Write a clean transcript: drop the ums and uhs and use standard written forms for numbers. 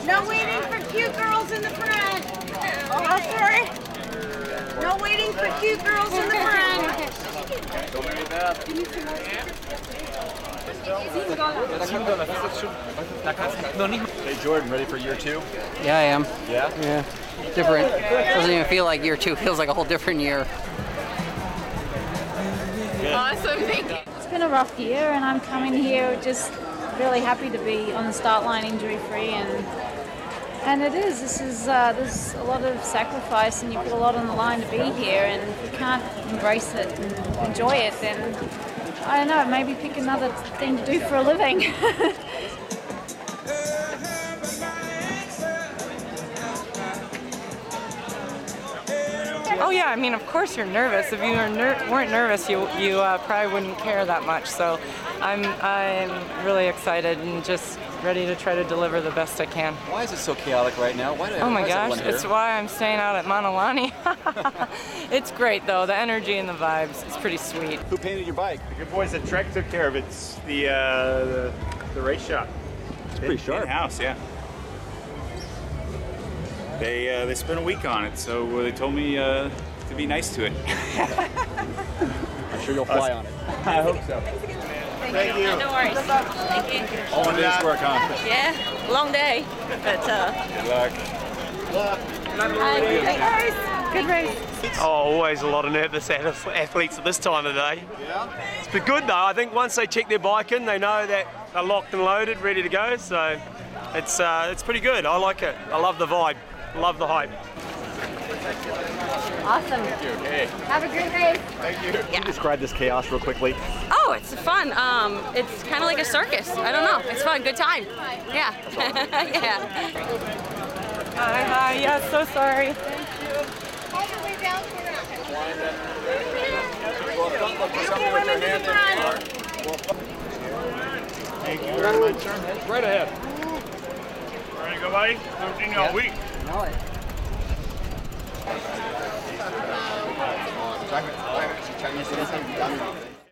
No waiting for cute girls in the front. Oh, sorry. No waiting for cute girls in the front. Hey Jordan, ready for year 2? Yeah, I am. Yeah? Yeah. Different. Doesn't even feel like year 2. Feels like a whole different year. Awesome, thank you. It's been a rough year, and I'm coming here just really happy to be on the start line injury free, and it is. This is there's a lot of sacrifice, and you put a lot on the line to be here, and if you can't embrace it and enjoy it, then I don't know, maybe pick another thing to do for a living. Oh yeah, I mean, of course you're nervous. If you weren't nervous, you probably wouldn't care that much. So I'm really excited and just ready to try to deliver the best I can. Why is it so chaotic right now? Oh my gosh, it's why I'm staying out at Manalani. It's great though, the energy and the vibes. It's pretty sweet. Who painted your bike? The good boys at Trek took care of it. It's the race shop. It's pretty sharp. In-house, yeah. They spent a week on it, so they told me to be nice to it. I'm sure you'll fly on it. I hope so. Thank you. No worries. Thank you. All one day's work, huh? Yeah, long day, but Good luck. good race. Oh, always a lot of nervous athletes at this time of the day. Yeah? It's been good though. I think once they check their bike in, they know that they're locked and loaded, ready to go. So it's pretty good. I like it. I love the vibe. Love the hype. Awesome. Thank you. Hey. Have a great race. Thank you. Can you describe this chaos real quickly? Oh, it's fun. It's kind of like a circus. I don't know. It's fun. Good time. Yeah. Yeah. Hi. Yeah, so sorry. All the way down. Thank you very much, sir. Right ahead. Ready to go, buddy? 13 all week. Know it. Chinese citizen.